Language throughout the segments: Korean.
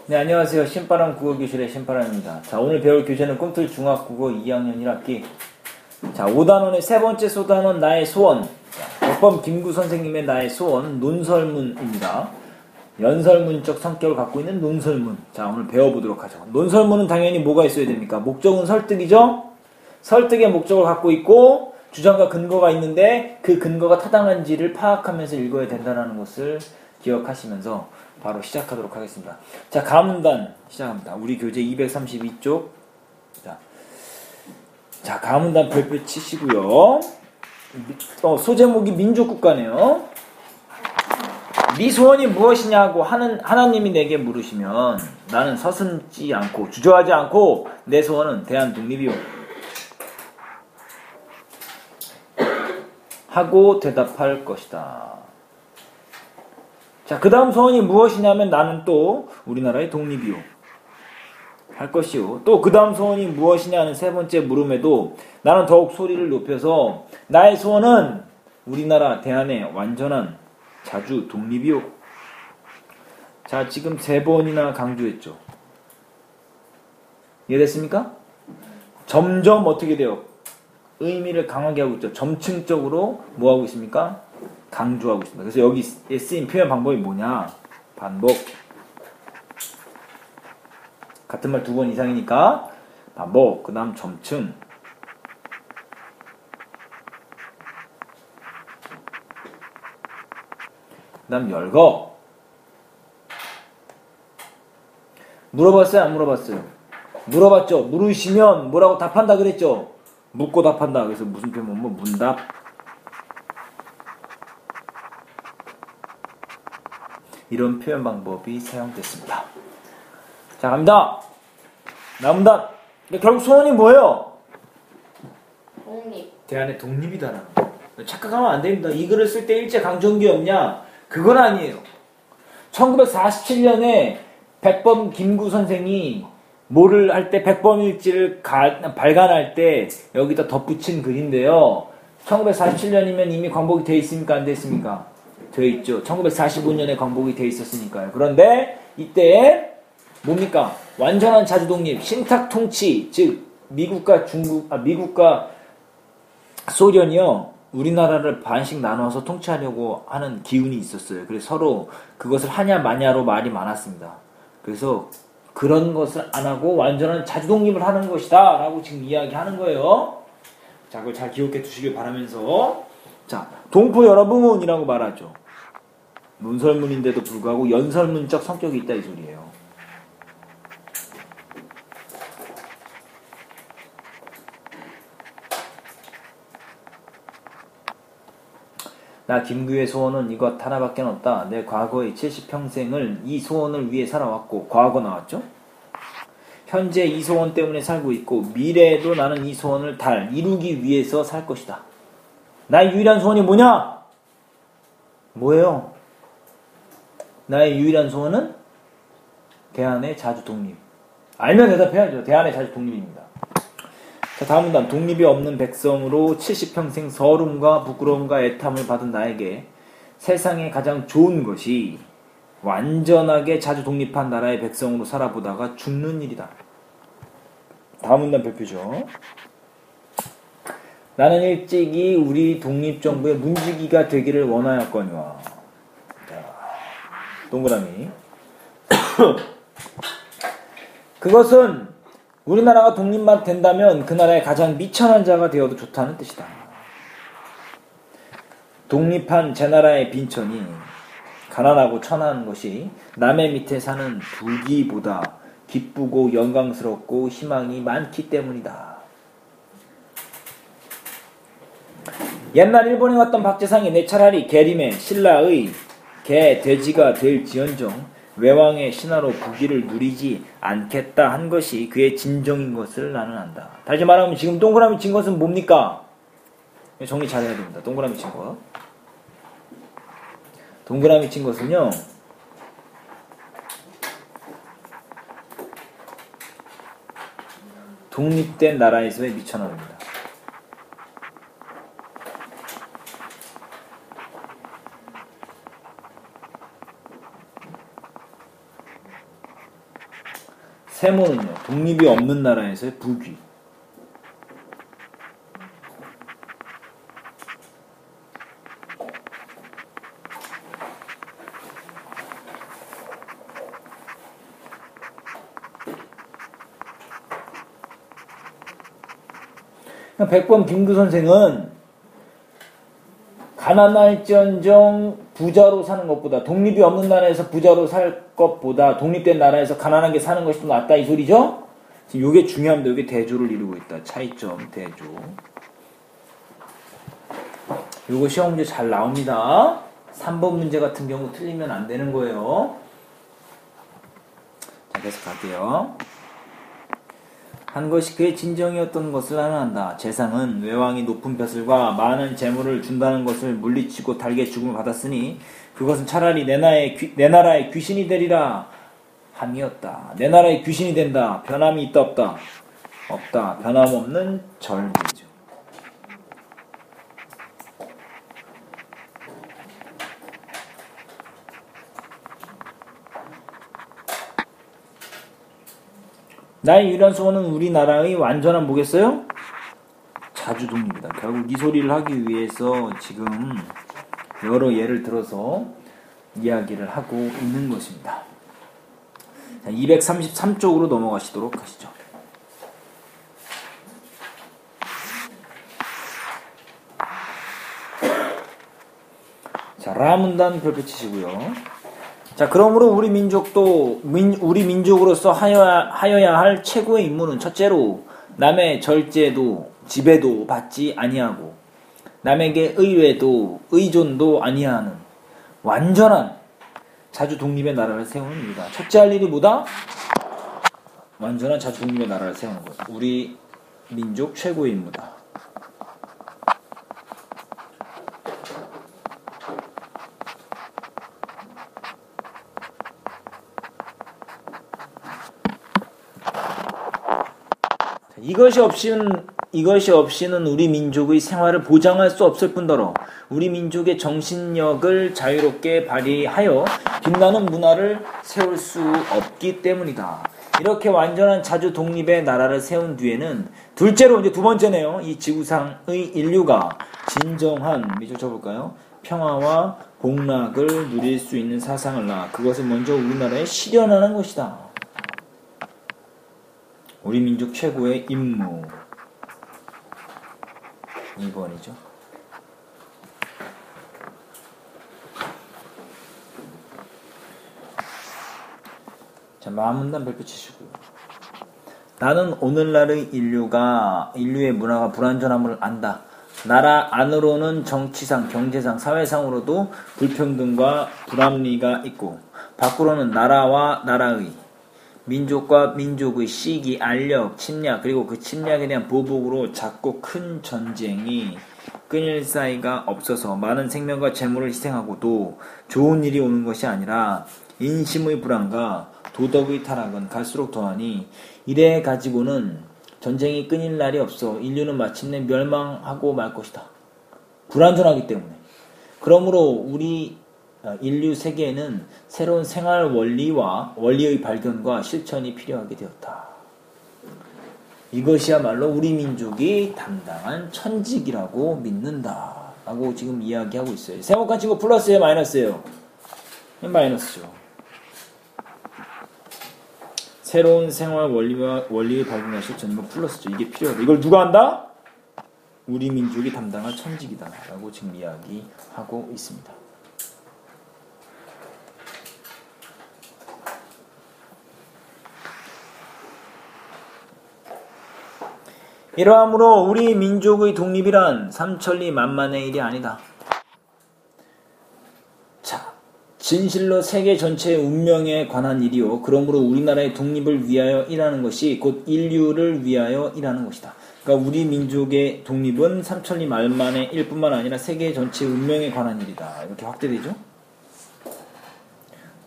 네, 안녕하세요. 신바람 국어교실의 신바람입니다. 자, 오늘 배울 교재는 꿈틀 중학국어 2학년 1학기. 자, 5단원의 세 번째 소단원 나의 소원. 법범 김구 선생님의 나의 소원 논설문입니다. 연설문적 성격을 갖고 있는 논설문. 자, 오늘 배워보도록 하죠. 논설문은 당연히 뭐가 있어야 됩니까? 목적은 설득이죠? 설득의 목적을 갖고 있고 주장과 근거가 있는데 그 근거가 타당한지를 파악하면서 읽어야 된다는 것을 기억하시면서 바로 시작하도록 하겠습니다. 자, 가문단 시작합니다. 우리 교재 232쪽. 자, 가문단 별표 치시고요. 소제목이 민족국가네요. 네 소원이 무엇이냐고 하나님이 내게 물으시면 나는 서슴지 않고 주저하지 않고 내 소원은 대한 독립이요 하고 대답할 것이다. 자, 그 다음 소원이 무엇이냐면 나는 또 우리나라의 독립이요 할 것이요. 또 그 다음 소원이 무엇이냐는 세 번째 물음에도 나는 더욱 소리를 높여서 나의 소원은 우리나라 대한의 완전한 자주 독립이요. 자, 지금 세 번이나 강조했죠. 이해됐습니까? 점점 어떻게 돼요? 의미를 강하게 하고 있죠. 점층적으로 뭐 하고 있습니까? 강조하고 있습니다. 그래서 여기 쓰인 표현 방법이 뭐냐? 반복. 같은 말 두 번 이상이니까 반복. 그 다음 점층. 그 다음 열거. 물어봤어요? 안 물어봤어요? 물어봤죠? 물으시면 뭐라고 답한다 그랬죠? 묻고 답한다. 그래서 무슨 표현 보면 문답. 이런 표현 방법이 사용됐습니다. 자, 갑니다. 나문단. 결국 소원이 뭐예요? 독립. 대한의 독립이다라는 거. 착각하면 안 됩니다. 이 글을 쓸 때 일제 강점기 없냐? 그건 아니에요. 1947년에 백범 김구 선생이 뭐를 할 때 백범일지를 발간할 때 여기다 덧붙인 글인데요. 1947년이면 이미 광복이 돼 있습니까? 안 돼 있습니까? 돼 있죠. 1945년에 광복이 돼 있었으니까요. 그런데 이때 뭡니까? 완전한 자주독립, 신탁 통치, 즉 미국과 소련이요. 우리나라를 반씩 나눠서 통치하려고 하는 기운이 있었어요. 그래서 서로 그것을 하냐 마냐로 말이 많았습니다. 그래서 그런 것을 안 하고 완전한 자주독립을 하는 것이다 라고 지금 이야기하는 거예요. 자, 그걸 잘 기억해 두시길 바라면서, 자, 동포 여러분이라고 말하죠. 논설문인데도 불구하고 연설문적 성격이 있다 이 소리예요. 나 김구의 소원은 이것 하나밖에 없다. 내 과거의 70평생을 이 소원을 위해 살아왔고, 과거 나왔죠? 현재 이 소원 때문에 살고 있고 미래에도 나는 이 소원을 이루기 위해서 살 것이다. 나의 유일한 소원이 뭐냐? 뭐예요? 나의 유일한 소원은 대한의 자주 독립. 알면 대답해야죠. 대한의 자주 독립입니다. 자, 다음 문단. 독립이 없는 백성으로 70평생 서름과 부끄러움과 애탐을 받은 나에게 세상에 가장 좋은 것이 완전하게 자주 독립한 나라의 백성으로 살아보다가 죽는 일이다. 다음 문단 별표죠. 나는 일찍이 우리 독립정부의 문지기가 되기를 원하였거니와. 자, 동그라미. 그것은 우리나라가 독립만 된다면 그 나라의 가장 미천한 자가 되어도 좋다는 뜻이다. 독립한 제 나라의 빈천이 가난하고 천한 것이 남의 밑에 사는 부귀보다 기쁘고 영광스럽고 희망이 많기 때문이다. 옛날 일본에 왔던 박재상이 내 차라리 계림의 신라의 개 돼지가 될지언정 외왕의 신하로 부귀를 누리지 않겠다 한 것이 그의 진정인 것을 나는 안다. 다시 말하면 지금 동그라미 친 것은 뭡니까? 정리 잘해야 됩니다. 동그라미 친 거. 동그라미 친 것은요, 독립된 나라에서의 미천함입니다. 세모는요. 독립이 없는 나라에서의 부귀. 백범 김구 선생은 가난할지언정 부자로 사는 것보다 독립이 없는 나라에서 부자로 살 것보다 독립된 나라에서 가난하게 사는 것이 더 낫다 이 소리죠? 지금 이게 중요합니다. 이게 대조를 이루고 있다. 차이점 대조. 요거 시험 문제 잘 나옵니다. 3번 문제 같은 경우 틀리면 안 되는 거예요. 자, 계속 갈게요. 한 것이 그의 진정이었던 것을 하나한다. 재상은 외왕이 높은 벼슬과 많은 재물을 준다는 것을 물리치고 달게 죽음을 받았으니 그것은 차라리 내 나라의 귀신이 되리라 함이었다. 내 나라의 귀신이 된다. 변함이 있다 없다? 없다. 변함없는 절기죠. 나의 유일한 소원은 우리나라의 완전한 뭐겠어요? 자주 독립이다. 결국 이 소리를 하기 위해서 지금 여러 예를 들어서 이야기를 하고 있는 것입니다. 자, 233쪽으로 넘어가시도록 하시죠. 자, 라문단 별표 치시고요. 자, 그러므로 우리 민족으로서 하여야 할 최고의 임무는 첫째로 남의 절제도 지배도 받지 아니하고 남에게 의존도 아니하는 완전한 자주 독립의 나라를 세우는 일이다. 첫째 할 일이 뭐다? 완전한 자주 독립의 나라를 세우는 것. 우리 민족 최고의 임무다. 이것이 없이는 우리 민족의 생활을 보장할 수 없을 뿐더러 우리 민족의 정신력을 자유롭게 발휘하여 빛나는 문화를 세울 수 없기 때문이다. 이렇게 완전한 자주 독립의 나라를 세운 뒤에는 둘째로 이제 두 번째네요. 이 지구상의 인류가 진정한 미적 쳐볼까요? 평화와 복락을 누릴 수 있는 사상을 낳아 그것을 먼저 우리나라에 실현하는 것이다. 우리 민족 최고의 임무 2번이죠. 자, 마문단 별표 치시고요. 나는 오늘날의 인류의 문화가 불완전함을 안다. 나라 안으로는 정치상, 경제상, 사회상으로도 불평등과 불합리가 있고 밖으로는 나라와 나라의 민족과 민족의 시기, 알력, 침략 그리고 그 침략에 대한 보복으로 작고 큰 전쟁이 끊일 사이가 없어서 많은 생명과 재물을 희생하고도 좋은 일이 오는 것이 아니라 인심의 불안과 도덕의 타락은 갈수록 더하니 이래 가지고는 전쟁이 끊일 날이 없어 인류는 마침내 멸망하고 말 것이다. 불완전하기 때문에. 그러므로 우리 인류 세계에는 새로운 생활 원리의 발견과 실천이 필요하게 되었다. 이것이야말로 우리 민족이 담당한 천직이라고 믿는다. 라고 지금 이야기하고 있어요. 세모칸 치고 플러스예요? 마이너스예요? 마이너스죠. 새로운 생활 원리의 발견과 실천, 이거 플러스죠. 이게 필요하다. 이걸 누가 한다? 우리 민족이 담당한 천직이다. 라고 지금 이야기하고 있습니다. 이러함으로 우리 민족의 독립이란 삼천리 만만의 일이 아니다. 자, 진실로 세계 전체의 운명에 관한 일이요. 그러므로 우리나라의 독립을 위하여 일하는 것이 곧 인류를 위하여 일하는 것이다. 그러니까 우리 민족의 독립은 삼천리 만만의 일뿐만 아니라 세계 전체의 운명에 관한 일이다. 이렇게 확대되죠.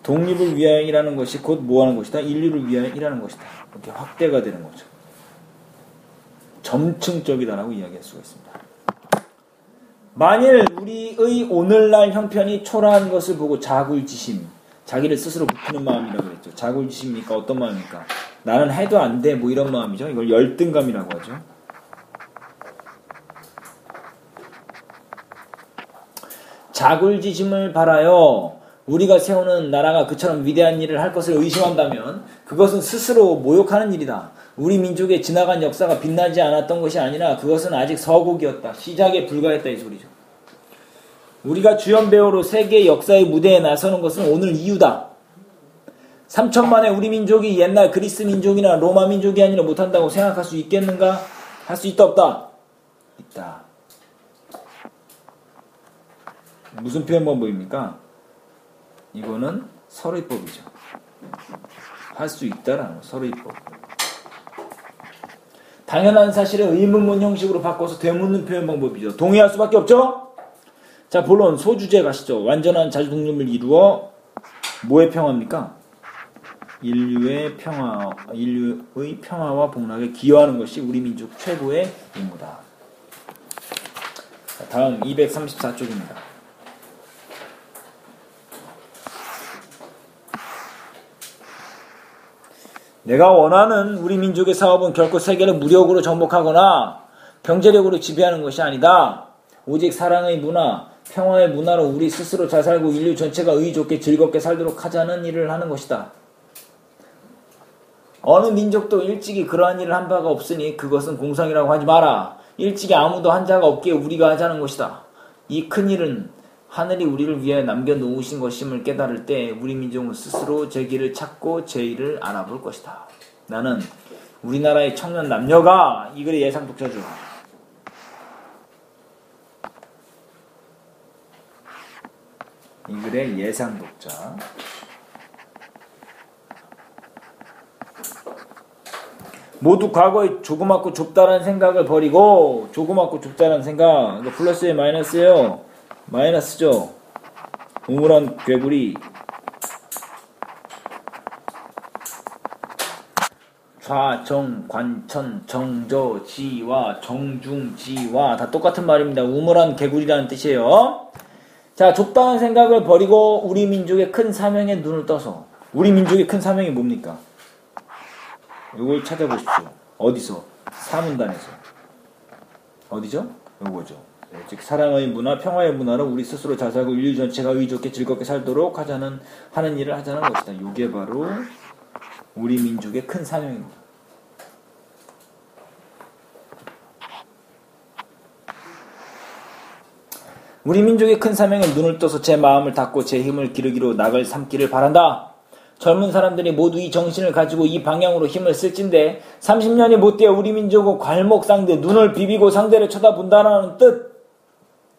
독립을 위하여 일하는 것이 곧 뭐하는 것이다? 인류를 위하여 일하는 것이다. 이렇게 확대가 되는 거죠. 점층적이다라고 이야기할 수가 있습니다. 만일 우리의 오늘날 형편이 초라한 것을 보고 자굴지심, 자기를 스스로 부푸는 마음이라고 그랬죠. 자굴지심이니까 어떤 마음입니까? 나는 해도 안 돼. 뭐 이런 마음이죠. 이걸 열등감이라고 하죠. 자굴지심을 바라요. 우리가 세우는 나라가 그처럼 위대한 일을 할 것을 의심한다면 그것은 스스로 모욕하는 일이다. 우리 민족의 지나간 역사가 빛나지 않았던 것이 아니라 그것은 아직 서곡이었다. 시작에 불과했다 이 소리죠. 우리가 주연배우로 세계 역사의 무대에 나서는 것은 오늘 이유다. 3천만의 우리 민족이 옛날 그리스 민족이나 로마 민족이 아니라 못한다고 생각할 수 있겠는가? 할 수 있다 없다? 있다. 무슨 표현 방법입니까? 이거는 서로의법이죠. 할 수 있다라는 서로의법. 당연한 사실을 의문문 형식으로 바꿔서 되묻는 표현 방법이죠. 동의할 수밖에 없죠? 자, 본론 소주제 가시죠. 완전한 자주독립을 이루어 뭐의 평화입니까? 인류의 평화와 복락에 기여하는 것이 우리 민족 최고의 임무다. 자, 다음 234쪽입니다. 내가 원하는 우리 민족의 사업은 결코 세계를 무력으로 정복하거나 경제력으로 지배하는 것이 아니다. 오직 사랑의 문화, 평화의 문화로 우리 스스로 잘 살고 인류 전체가 의좋게 즐겁게 살도록 하자는 일을 하는 것이다. 어느 민족도 일찍이 그러한 일을 한 바가 없으니 그것은 공상이라고 하지 마라. 일찍이 아무도 한 자가 없기에 우리가 하자는 것이다. 이 큰 일은 하늘이 우리를 위해 남겨놓으신 것임을 깨달을 때 우리 민족은 스스로 제 길을 찾고 제 일을 알아볼 것이다. 나는 우리나라의 청년 남녀가 이 글의 예상 독자죠. 이 글의 예상 독자. 모두 과거의 조그맣고 좁다라는 생각을 버리고, 조그맣고 좁다라는 생각, 이거 플러스에 마이너스예요. 마이너스죠. 우물한 괴물이 좌정, 관천, 정저, 지와, 정중지와 다 똑같은 말입니다. 우물한 개구리라는 뜻이에요. 자, 좁다는 생각을 버리고 우리 민족의 큰 사명에 눈을 떠서, 우리 민족의 큰 사명이 뭡니까? 이걸 찾아보십시오. 어디서? 사문단에서. 어디죠? 요거죠. 네, 즉 사랑의 문화, 평화의 문화로 우리 스스로 잘 살고 인류 전체가 의좋게 즐겁게 살도록 하는 일을 하자는 것이다. 이게 바로 우리 민족의 큰 사명입니다. 우리 민족의 큰 사명은 눈을 떠서 제 마음을 닫고 제 힘을 기르기로 낙을 삼기를 바란다. 젊은 사람들이 모두 이 정신을 가지고 이 방향으로 힘을 쓸진데 30년이 못되어 우리 민족은 괄목상대, 눈을 비비고 상대를 쳐다본다라는 뜻.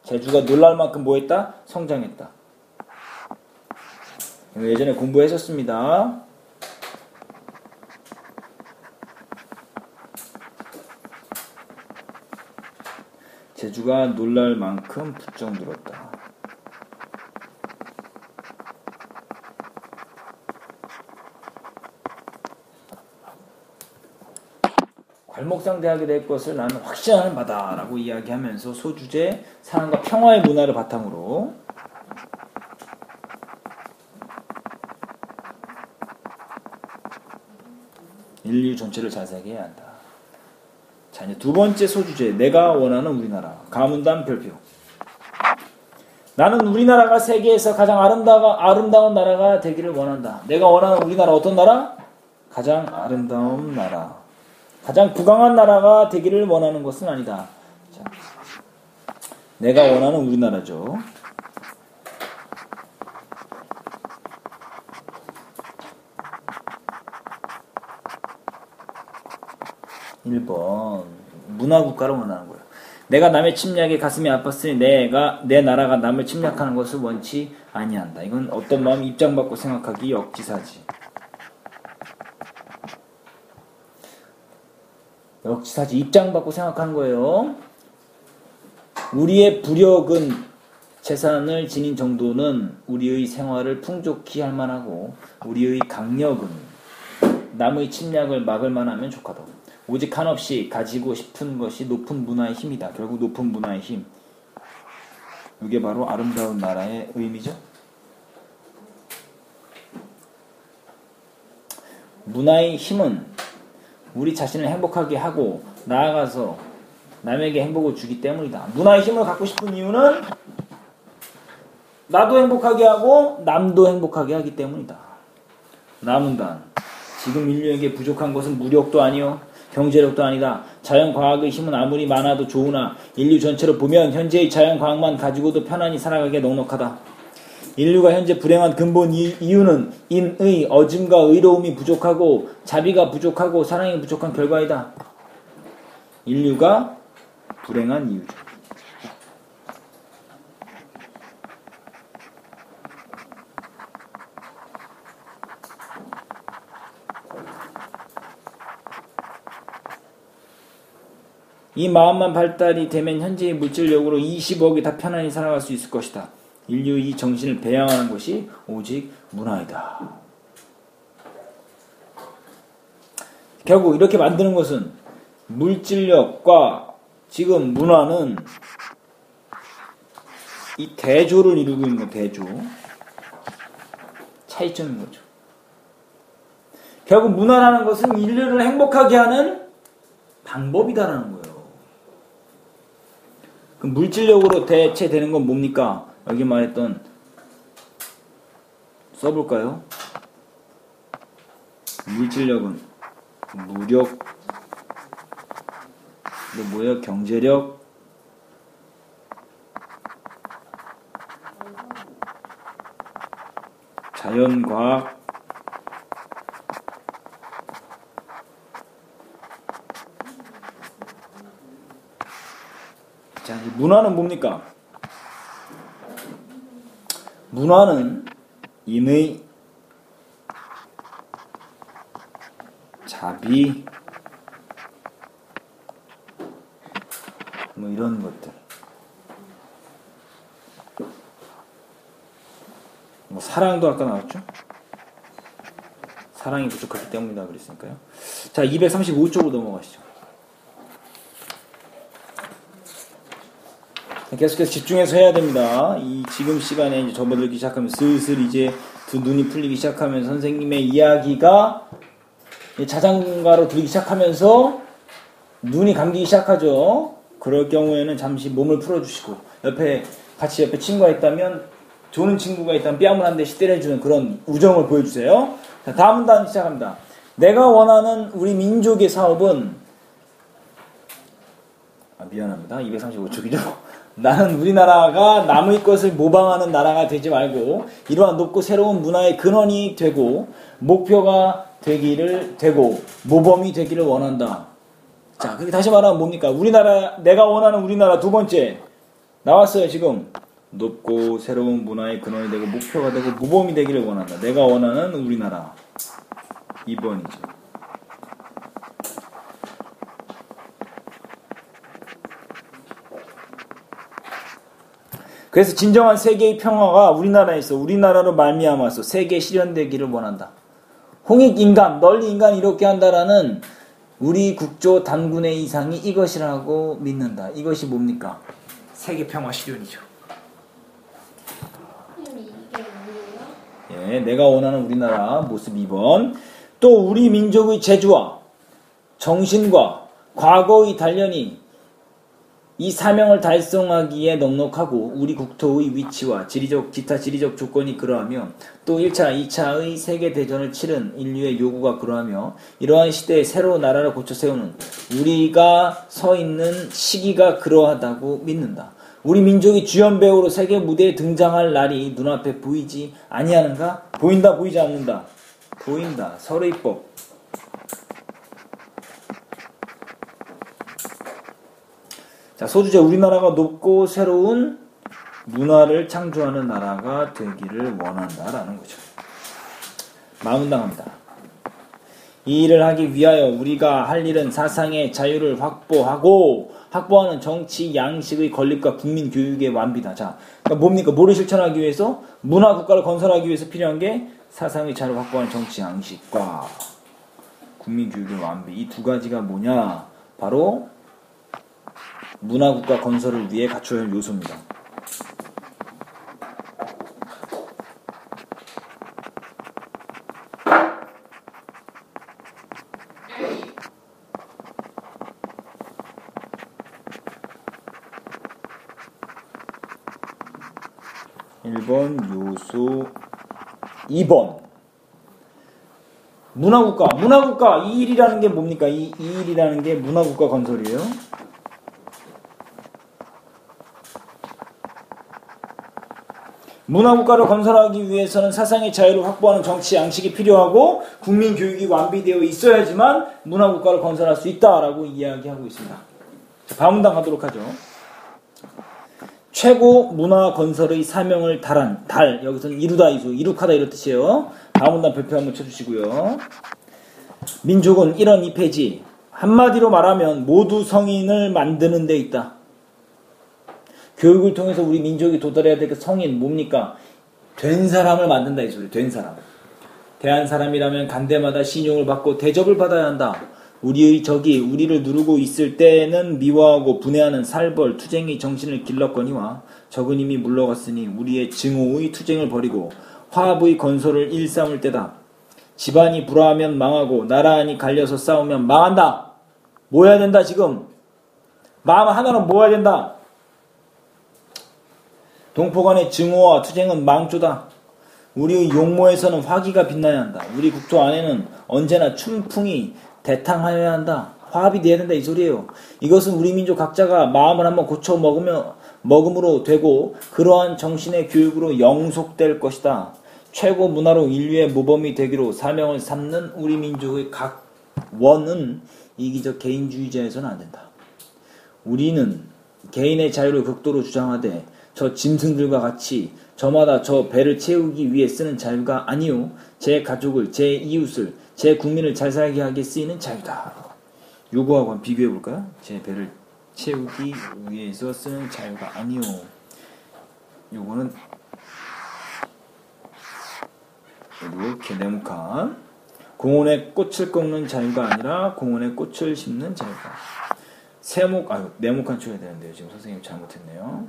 제주가 놀랄 만큼 뭐했다? 성장했다. 예전에 공부했었습니다. 제주가 놀랄 만큼 부쩍 늘었다. 괄목상대하게 될 것을 나는 확신하는 바다 라고 이야기하면서 소주제 사랑과 평화의 문화를 바탕으로 인류 전체를 잘 살게 해야 한다. 자, 이제 두 번째 소주제, 내가 원하는 우리나라. 가문단 별표. 나는 우리나라가 세계에서 가장 아름다운 나라가 되기를 원한다. 내가 원하는 우리나라 어떤 나라? 가장 아름다운 나라. 가장 부강한 나라가 되기를 원하는 것은 아니다. 자, 내가 원하는 우리나라죠. (1번) 문화국가를 원하는 거예요. 내가 남의 침략에 가슴이 아팠으니 내 나라가 남을 침략하는 것을 원치 아니한다. 이건 어떤 마음 입장받고 생각하기 역지사지. 역지사지 입장받고 생각하는 거예요. 우리의 부력은 재산을 지닌 정도는 우리의 생활을 풍족히 할 만하고 우리의 강력은 남의 침략을 막을 만하면 족하다. 오직 한없이 가지고 싶은 것이 높은 문화의 힘이다. 결국 높은 문화의 힘. 이게 바로 아름다운 나라의 의미죠. 문화의 힘은 우리 자신을 행복하게 하고 나아가서 남에게 행복을 주기 때문이다. 문화의 힘을 갖고 싶은 이유는 나도 행복하게 하고 남도 행복하게 하기 때문이다. 남은단 지금 인류에게 부족한 것은 무력도 아니요 경제력도 아니다. 자연과학의 힘은 아무리 많아도 좋으나 인류 전체를 보면 현재의 자연과학만 가지고도 편안히 살아가기에 넉넉하다. 인류가 현재 불행한 근본 이유는 인의 어짐과 의로움이 부족하고 자비가 부족하고 사랑이 부족한 결과이다. 인류가 불행한 이유죠. 이 마음만 발달이 되면 현재의 물질력으로 20억이 다 편안히 살아갈 수 있을 것이다. 인류의 이 정신을 배양하는 것이 오직 문화이다. 결국 이렇게 만드는 것은 물질력과 지금 문화는 이 대조를 이루고 있는 거, 대조. 차이점인 거죠. 결국 문화라는 것은 인류를 행복하게 하는 방법이다라는 거예요. 그 물질력으로 대체되는 건 뭡니까? 여기 말했던 써볼까요? 물질력은 무력, 또 뭐예요? 경제력, 자연과학, 자, 문화는 뭡니까? 문화는 인의 자비 뭐 이런 것들, 뭐 사랑도 아까 나왔죠? 사랑이 부족하기 때문이다 그랬으니까요. 자, 235쪽으로 넘어가시죠. 계속해서 집중해서 해야 됩니다. 이 지금 시간에 이제 접어들기 시작하면 슬슬 이제 두 눈이 풀리기 시작하면 선생님의 이야기가 자장가로 들리기 시작하면서 눈이 감기기 시작하죠. 그럴 경우에는 잠시 몸을 풀어주시고 같이 옆에 친구가 있다면 조는 친구가 있다면 뺨을 한 대씩 때려주는 그런 우정을 보여주세요. 자, 다음 단 시작합니다. 내가 원하는 우리 민족의 사업은 미안합니다. 235쪽이죠. 나는 우리나라가 남의 것을 모방하는 나라가 되지 말고 이러한 높고 새로운 문화의 근원이 되고 목표가 되고 모범이 되기를 원한다. 자, 그게 다시 말하면 뭡니까? 우리나라, 내가 원하는 우리나라 두 번째 나왔어요. 지금 높고 새로운 문화의 근원이 되고 목표가 되고 모범이 되기를 원한다. 내가 원하는 우리나라 2번이죠. 그래서 진정한 세계의 평화가 우리나라에서 우리나라로 말미암아서 세계에 실현되기를 원한다. 홍익인간, 널리 인간 이렇게 한다라는 우리 국조 단군의 이상이 이것이라고 믿는다. 이것이 뭡니까? 세계 평화 실현이죠. 이게 뭐예요? 예, 내가 원하는 우리나라 모습 2번. 또 우리 민족의 재주와 정신과 과거의 단련이 이 사명을 달성하기에 넉넉하고 우리 국토의 위치와 기타 지리적 조건이 그러하며 또 1차, 2차의 세계대전을 치른 인류의 요구가 그러하며 이러한 시대에 새로운 나라를 고쳐 세우는 우리가 서 있는 시기가 그러하다고 믿는다. 우리 민족이 주연배우로 세계 무대에 등장할 날이 눈앞에 보이지 아니하는가? 보인다, 보이지 않는다? 보인다. 설의법. 자, 소주제 우리나라가 높고 새로운 문화를 창조하는 나라가 되기를 원한다라는 거죠. 마음당합니다. 이 일을 하기 위하여 우리가 할 일은 사상의 자유를 확보하는 정치 양식의 건립과 국민 교육의 완비다. 자, 그러니까 뭡니까? 뭐를 실천하기 위해서? 문화 국가를 건설하기 위해서 필요한 게 사상의 자유를 확보하는 정치 양식과 국민 교육의 완비. 이 두 가지가 뭐냐? 바로 문화국가 건설을 위해 갖춰야 할 요소입니다. 1번 요소 2번 문화국가 이 일이라는 게 뭡니까? 이 일이라는 게 문화국가 건설이에요. 문화국가를 건설하기 위해서는 사상의 자유를 확보하는 정치 양식이 필요하고 국민 교육이 완비되어 있어야지만 문화국가를 건설할 수 있다라고 이야기하고 있습니다. 자, 다음문단 가도록 하죠. 최고 문화 건설의 사명을 여기서는 이루다 이룩하다 이런 뜻이에요. 다음문단 별표 한번 쳐주시고요. 민족은 1원 2페이지 한마디로 말하면 모두 성인을 만드는 데 있다. 교육을 통해서 우리 민족이 도달해야 될 그 성인 뭡니까? 된 사람을 만든다 이 소리. 된 사람. 대한 사람이라면 간대마다 신용을 받고 대접을 받아야 한다. 우리의 적이 우리를 누르고 있을 때는 미워하고 분해하는 살벌 투쟁의 정신을 길렀거니와 적은 이미 물러갔으니 우리의 증오의 투쟁을 벌이고 화합의 건설을 일삼을 때다. 집안이 불화하면 망하고 나라 안이 갈려서 싸우면 망한다. 모여야 된다 지금. 마음 하나로 모아야 된다. 동포 간의 증오와 투쟁은 망조다. 우리의 용모에서는 화기가 빛나야 한다. 우리 국토 안에는 언제나 춘풍이 대탕하여야 한다. 화합이 돼야 된다 이 소리예요. 이것은 우리 민족 각자가 마음을 한번 고쳐 먹음으로 되고 그러한 정신의 교육으로 영속될 것이다. 최고 문화로 인류의 모범이 되기로 사명을 삼는 우리 민족의 각 원은 이기적 개인주의자에서는 안 된다. 우리는 개인의 자유를 극도로 주장하되 저 짐승들과 같이 저마다 저 배를 채우기 위해 쓰는 자유가 아니요 제 가족을, 제 이웃을, 제 국민을 잘 살게 하게 쓰이는 자유다. 요거하고 한번 비교해 볼까요? 제 배를 채우기 위해서 쓰는 자유가 아니요. 요거는 이렇게 네모칸 공원에 꽃을 꺾는 자유가 아니라 공원에 꽃을 심는 자유다. 네모칸 쳐야 되는데요. 지금 선생님 잘못했네요.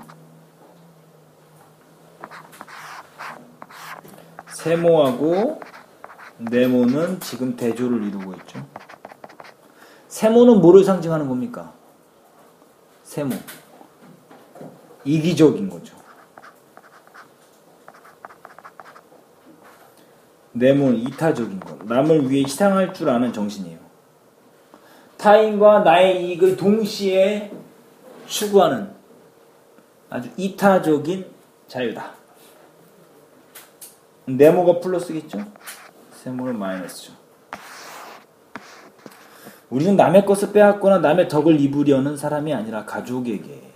세모하고 네모는 지금 대조를 이루고 있죠. 세모는 뭐를 상징하는 겁니까? 세모. 이기적인 거죠. 네모는 이타적인 것. 남을 위해 희생할 줄 아는 정신이에요. 타인과 나의 이익을 동시에 추구하는 아주 이타적인 자유다. 네모가 플러스겠죠? 세모는 마이너스죠. 우리는 남의 것을 빼앗거나 남의 덕을 입으려는 사람이 아니라 가족에게,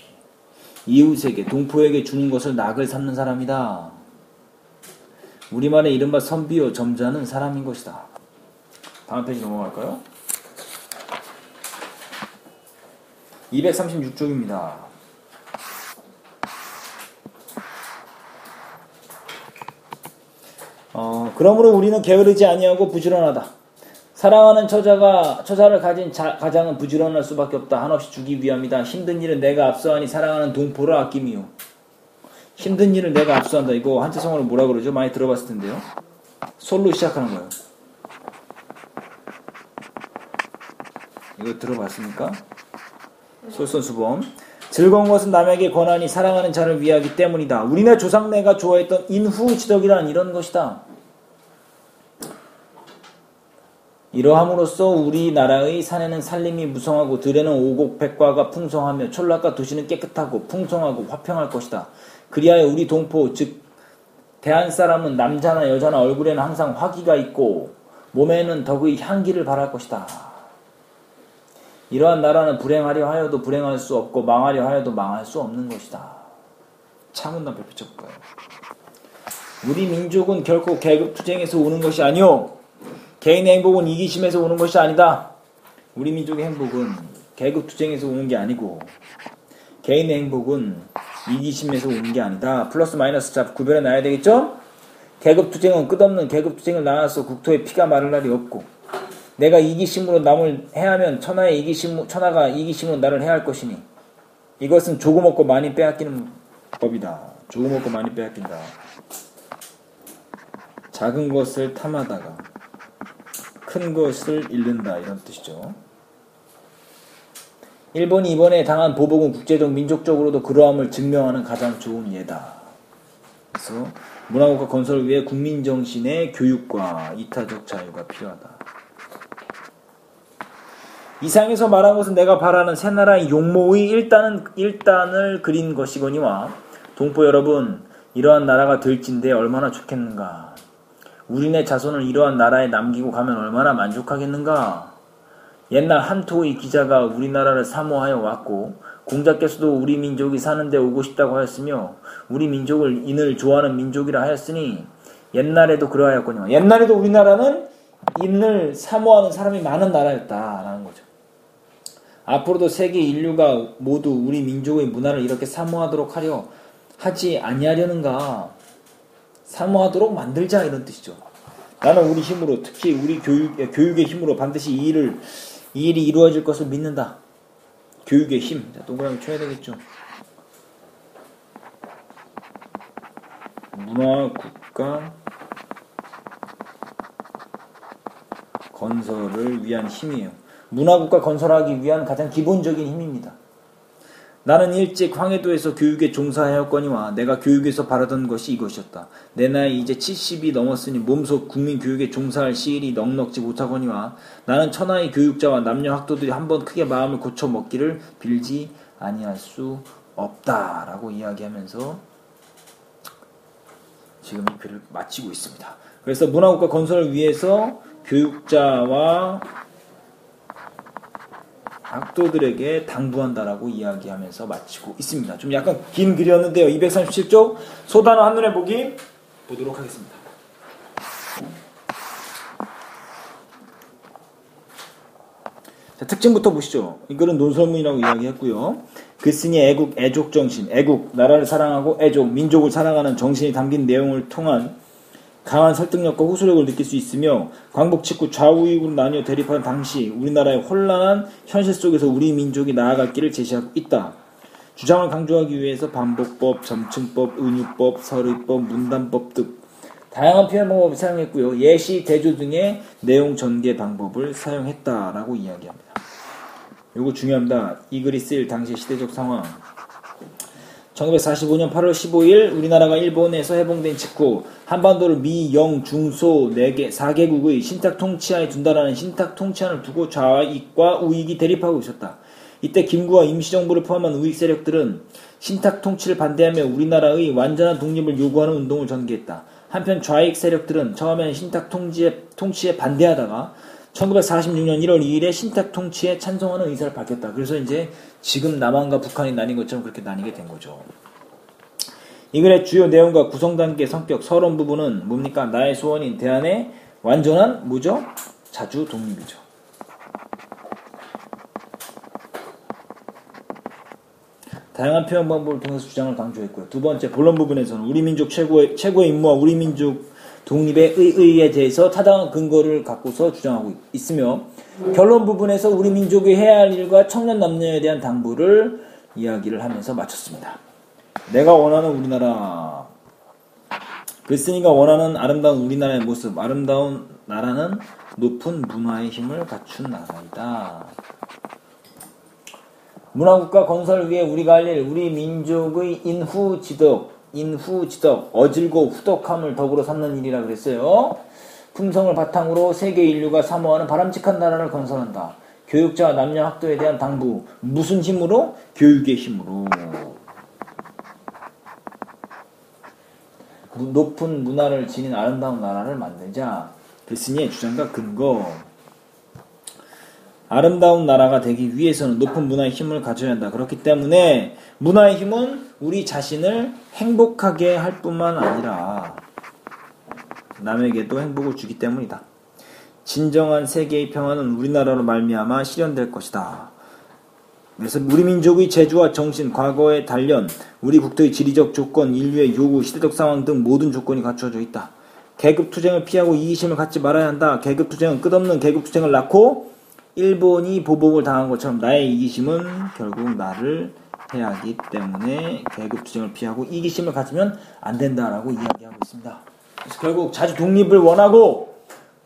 이웃에게, 동포에게 주는 것을 낙을 삼는 사람이다. 우리말의 이른바 선비요 점잖은 사람인 것이다. 다음 페이지 넘어갈까요? 236쪽입니다. 그러므로 우리는 게으르지 아니하고 부지런하다. 사랑하는 처자를 가진 가장은 부지런할 수밖에 없다. 한없이 주기 위함이다. 힘든 일은 내가 앞서하니 사랑하는 동포를 아낌이요. 힘든 일을 내가 앞서한다. 이거 한자성어로 뭐라 그러죠? 많이 들어봤을 텐데요. 솔로 시작하는 거예요. 이거 들어봤습니까? 솔선수범. 즐거운 것은 남에게 권하니 사랑하는 자를 위하기 때문이다. 우리네 조상네가 좋아했던 인후지덕이란 이런 것이다. 이러함으로써 우리나라의 산에는 산림이 무성하고 들에는 오곡백과가 풍성하며 촌락과 도시는 깨끗하고 풍성하고 화평할 것이다. 그리하여 우리 동포 즉 대한 사람은 남자나 여자나 얼굴에는 항상 화기가 있고 몸에는 덕의 향기를 발할 것이다. 이러한 나라는 불행하려 하여도 불행할 수 없고 망하려 하여도 망할 수 없는 것이다. 차문단 펼쳐볼까요? 우리 민족은 결코 계급투쟁에서 오는 것이 아니오. 개인의 행복은 이기심에서 오는 것이 아니다. 우리 민족의 행복은 계급투쟁에서 오는 게 아니고 개인의 행복은 이기심에서 오는 게 아니다. 플러스 마이너스 자 구별해 놔야 되겠죠? 계급투쟁은 끝없는 계급투쟁을 낳아서 국토에 피가 마를 날이 없고 내가 이기심으로 남을 해하면 천하가 이기심으로 나를 해할 것이니 이것은 조금 얻고 많이 빼앗기는 법이다. 조금 얻고 많이 빼앗긴다. 작은 것을 탐하다가 큰 것을 잃는다 이런 뜻이죠. 일본이 이번에 당한 보복은 국제적 민족적으로도 그러함을 증명하는 가장 좋은 예다. 그래서 문화국가 건설을 위해 국민정신의 교육과 이타적 자유가 필요하다. 이상에서 말한 것은 내가 바라는 새 나라의 용모의 일단을 그린 것이거니와 동포 여러분, 이러한 나라가 될진데 얼마나 좋겠는가. 우리네 자손을 이러한 나라에 남기고 가면 얼마나 만족하겠는가. 옛날 한토의 기자가 우리나라를 사모하여 왔고 공자께서도 우리 민족이 사는데 오고 싶다고 하였으며 우리 민족을 인을 좋아하는 민족이라 하였으니 옛날에도 그러하였거니와 옛날에도 우리나라는 인을 사모하는 사람이 많은 나라였다라는 거죠. 앞으로도 세계 인류가 모두 우리 민족의 문화를 이렇게 사모하도록 하려 하지 아니하려는가. 사모하도록 만들자 이런 뜻이죠. 나는 우리 힘으로 특히 우리 교육의 힘으로 반드시 이 일이 이루어질 것을 믿는다. 교육의 힘. 자, 동그라미 쳐야 되겠죠. 문화 국가 건설을 위한 힘이에요. 문화 국가 건설하기 위한 가장 기본적인 힘입니다. 나는 일찍 황해도에서 교육에 종사하였거니와 내가 교육에서 바라던 것이 이것이었다. 내 나이 이제 70이 넘었으니 몸소 국민 교육에 종사할 시일이 넉넉지 못하거니와 나는 천하의 교육자와 남녀 학도들이 한번 크게 마음을 고쳐 먹기를 빌지 아니할 수 없다라고 이야기하면서 지금 이 글을 마치고 있습니다. 그래서 문화국가 건설을 위해서 교육자와 학도들에게 당부한다라고 이야기하면서 마치고 있습니다. 좀 약간 긴 글이었는데요. 237쪽 소단어 한눈에 보기 보도록 하겠습니다. 자, 특징부터 보시죠. 이거는 논설문이라고 이야기했고요. 글쓴이 애국 정신, 애국, 나라를 사랑하고 애족, 민족을 사랑하는 정신이 담긴 내용을 통한 강한 설득력과 호소력을 느낄 수 있으며 광복 직후 좌우익으로 나뉘어 대립하는 당시 우리나라의 혼란한 현실 속에서 우리 민족이 나아갈 길을 제시하고 있다. 주장을 강조하기 위해서 반복법, 점층법, 은유법, 설의법, 문단법 등 다양한 표현 방법을 사용했고요. 예시, 대조 등의 내용 전개 방법을 사용했다라고 이야기합니다. 이거 중요합니다. 이 글이 쓰일 당시 시대적 상황. 1945년 8월 15일 우리나라가 일본에서 해방된 직후 한반도를 미, 영, 중, 소 4개국의 신탁 통치하에 둔다라는 신탁 통치안을 두고 좌익과 우익이 대립하고 있었다. 이때 김구와 임시정부를 포함한 우익 세력들은 신탁 통치를 반대하며 우리나라의 완전한 독립을 요구하는 운동을 전개했다. 한편 좌익 세력들은 처음에는 신탁 통치에 반대하다가 1946년 1월 2일에 신탁 통치에 찬성하는 의사를 밝혔다. 그래서 이제 지금 남한과 북한이 나뉜 것처럼 그렇게 나뉘게 된 거죠. 이 글의 주요 내용과 구성단계 성격, 서론 부분은 뭡니까? 나의 소원인 대한의 완전한 뭐죠? 자주 독립이죠. 다양한 표현 방법을 통해서 주장을 강조했고요. 두 번째, 본론 부분에서는 우리 민족 최고의 임무와 우리 민족 독립의 의의에 대해서 타당한 근거를 갖고서 주장하고 있으며 결론 부분에서 우리 민족이 해야 할 일과 청년 남녀에 대한 당부를 이야기를 하면서 마쳤습니다. 내가 원하는 우리나라, 글쓴이가 원하는 아름다운 우리나라의 모습, 아름다운 나라는 높은 문화의 힘을 갖춘 나라이다. 문화국가 건설을 위해 우리가 할 일, 우리 민족의 인후지덕, 어질고 후덕함을 덕으로 삼는 일이라 그랬어요. 품성을 바탕으로 세계 인류가 사모하는 바람직한 나라를 건설한다. 교육자와 남녀 학도에 대한 당부. 무슨 힘으로? 교육의 힘으로. 높은 문화를 지닌 아름다운 나라를 만들자. 글쓴이의 주장과 근거. 아름다운 나라가 되기 위해서는 높은 문화의 힘을 가져야 한다. 그렇기 때문에 문화의 힘은 우리 자신을 행복하게 할 뿐만 아니라 남에게도 행복을 주기 때문이다. 진정한 세계의 평화는 우리나라로 말미암아 실현될 것이다. 그래서 우리 민족의 재주와 정신, 과거의 단련, 우리 국토의 지리적 조건, 인류의 요구, 시대적 상황 등 모든 조건이 갖춰져 있다. 계급투쟁을 피하고 이기심을 갖지 말아야 한다. 계급투쟁은 끝없는 계급투쟁을 낳고 일본이 보복을 당한 것처럼 나의 이기심은 결국 나를 해하기 때문에 계급투쟁을 피하고 이기심을 가지면 안 된다라고 이야기하고 있습니다. 그래서 결국 자주 독립을 원하고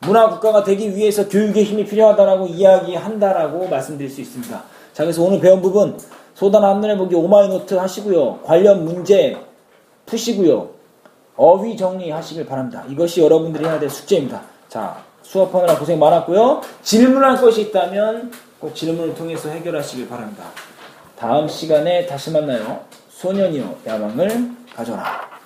문화국가가 되기 위해서 교육의 힘이 필요하다라고 이야기한다라고 말씀드릴 수 있습니다. 자, 그래서 오늘 배운 부분 소단 한눈에 보기 오마이노트 하시고요. 관련 문제 푸시고요. 어휘 정리하시길 바랍니다. 이것이 여러분들이 해야 될 숙제입니다. 자, 수업하느라 고생 많았고요. 질문할 것이 있다면 꼭 질문을 통해서 해결하시길 바랍니다. 다음 시간에 다시 만나요. 소년이여 야망을 가져라.